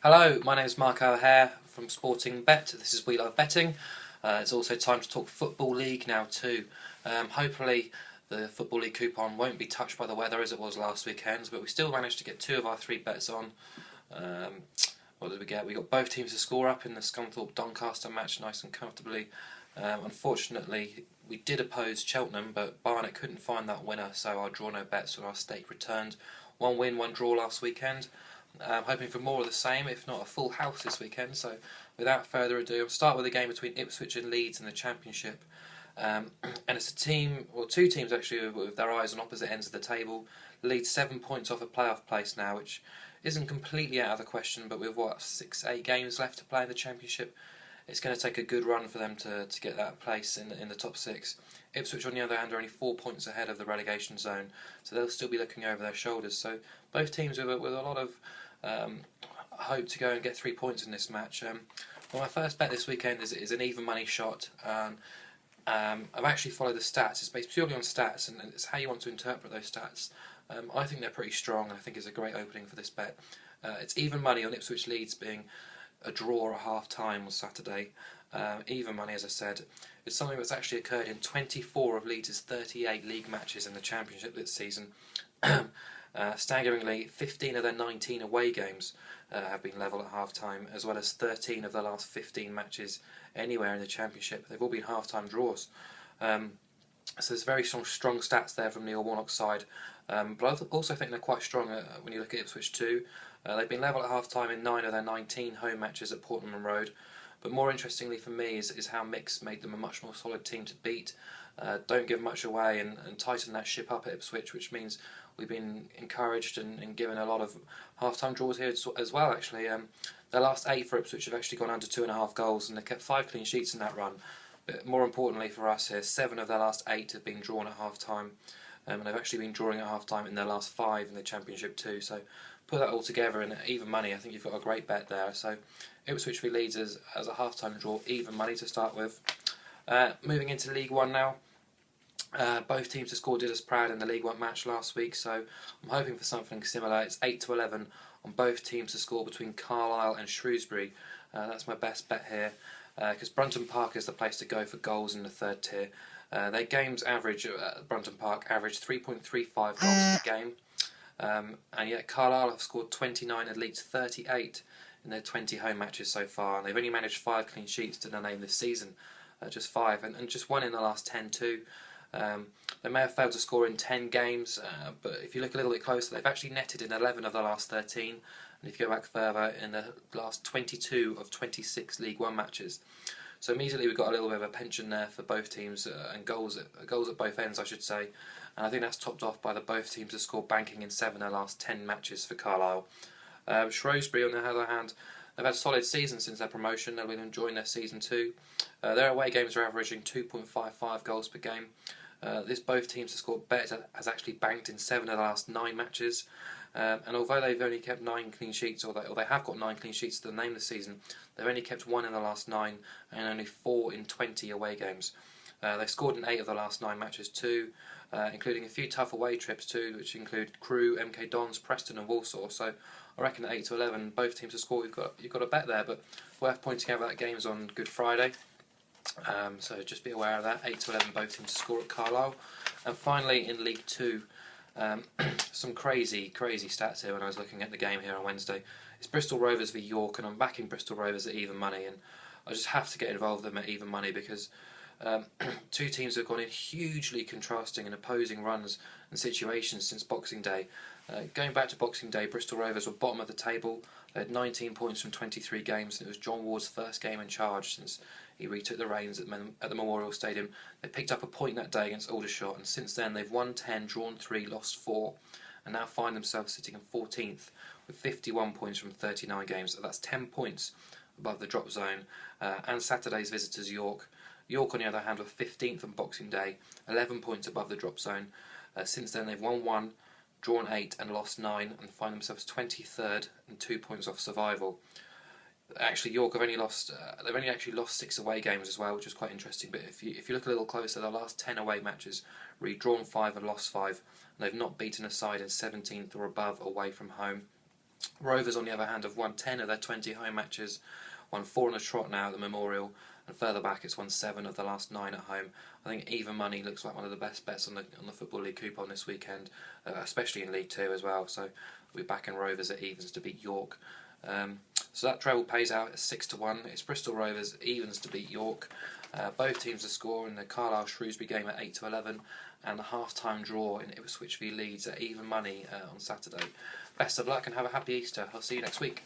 Hello, my name is Mark O'Hare from Sporting Bet. This is We Love Betting. It's also time to talk Football League now too. Hopefully the Football League coupon won't be touched by the weather as it was last weekend, but we still managed to get two of our three bets on. What did we get? We got both teams to score up in the Scunthorpe-Doncaster match nice and comfortably. Unfortunately, we did oppose Cheltenham, but Barnet couldn't find that winner, so our draw no bets or our stake returned. One win, one draw last weekend. Hoping for more of the same, if not a full house this weekend. So without further ado, I'll start with a game between Ipswich and Leeds in the Championship. And it's a team, or two teams actually, with their eyes on opposite ends of the table. Leeds 7 points off a playoff place now, which isn't completely out of the question, but with 6-8 games left to play in the Championship, it's going to take a good run for them to get that place in the top six. Ipswich, on the other hand, are only 4 points ahead of the relegation zone, so they'll still be looking over their shoulders. So both teams with a lot of hope to go and get 3 points in this match. My first bet this weekend is an even money shot. I've actually followed the stats. It's based purely on stats, and it's how you want to interpret those stats. I think they're pretty strong, and I think it's a great opening for this bet. It's even money on Ipswich Leeds being a draw at half time on Saturday. Even money, as I said, is something that's actually occurred in 24 of Leeds' 38 league matches in the Championship this season. Staggeringly, 15 of their 19 away games have been level at half time, as well as 13 of the last 15 matches anywhere in the Championship. They've all been half time draws. So there's very strong stats there from Neil Warnock's side. But I also think they're quite strong when you look at Ipswich too. They've been level at half time in 9 of their 19 home matches at Portman Road. But more interestingly for me is how Mix made them a much more solid team to beat. Don't give much away and tighten that ship up at Ipswich, which means we've been encouraged and given a lot of half-time draws here as well, actually. Their last 8 for Ipswich have actually gone under 2.5 goals, and they've kept 5 clean sheets in that run. But more importantly for us here, 7 of their last 8 have been drawn at half-time, and they've actually been drawing at half-time in their last 5 in the Championship too. So put that all together in even money, I think you've got a great bet there. So Ipswich v Leeds as a half-time draw, even money to start with. Moving into League One now. Both teams to score did us proud in the League One match last week, so I'm hoping for something similar. It's 8-11 on both teams to score between Carlisle and Shrewsbury. That's my best bet here, because Brunton Park is the place to go for goals in the third tier. Their games average at Brunton Park average 3.35 goals per game, and yet Carlisle have scored 29 and Leeds 38 in their 20 home matches so far, and they've only managed 5 clean sheets to their name this season, just 5, and just 1 in the last 10 too. They may have failed to score in 10 games, but if you look a little bit closer, they've actually netted in 11 of the last 13, and if you go back further, in the last 22 of 26 League One matches. So immediately we've got a little bit of a pension there for both teams, and goals at both ends, I should say. And I think that's topped off by the both teams to score banking in 7 of their last 10 matches for Carlisle. Shrewsbury, on the other hand, they've had a solid season since their promotion. They've been enjoying their season too. Their away games are averaging 2.55 goals per game. Both teams to score bet has actually banked in 7 of the last 9 matches. And although they've only kept 9 clean sheets, or they have got 9 clean sheets to the name this season, they've only kept 1 in the last 9 and only 4 in 20 away games. They've scored in 8 of the last 9 matches too, including a few tough away trips too, which include Crewe, MK Dons, Preston and Walsall. So I reckon at 8-11, both teams to score, you've got a bet there, but worth pointing out that game's on Good Friday. So just be aware of that. 8-11, both teams to score at Carlisle. And finally in League 2, some crazy stats here when I was looking at the game here on Wednesday. It's Bristol Rovers v York, and I'm backing Bristol Rovers at even money, and I just have to get involved with them at even money because two teams have gone in hugely contrasting and opposing runs and situations since Boxing Day. Going back to Boxing Day, Bristol Rovers were bottom of the table. They had 19 points from 23 games, and it was John Ward's first game in charge since he retook the reins at the Memorial Stadium. They picked up a point that day against Aldershot, and since then they've won 10, drawn 3, lost 4, and now find themselves sitting in 14th with 51 points from 39 games. So that's 10 points above the drop zone. And Saturday's visitors York. York, on the other hand, were 15th on Boxing Day, 11 points above the drop zone. Since then they've won 1, drawn 8 and lost 9, and find themselves 23rd and 2 points off survival. Actually, York have only lost. They've only actually lost 6 away games as well, which is quite interesting. But if you look a little closer, their last 10 away matches, drawn 5 and lost 5, and they've not beaten a side in 17th or above away from home. Rovers, on the other hand, have won 10 of their 20 home matches, won 4 on the trot now at the Memorial, and further back it's won 7 of the last 9 at home. I think even money looks like one of the best bets on the Football League coupon this weekend, especially in League Two as well. So we'll be backing Rovers at evens to beat York. So that treble pays out at 6-1. It's Bristol Rovers evens to beat York. Both teams to score in the Carlisle Shrewsbury game at 8-11, and the half-time draw in Ipswich v Leeds at even money on Saturday. Best of luck and have a happy Easter. I'll see you next week.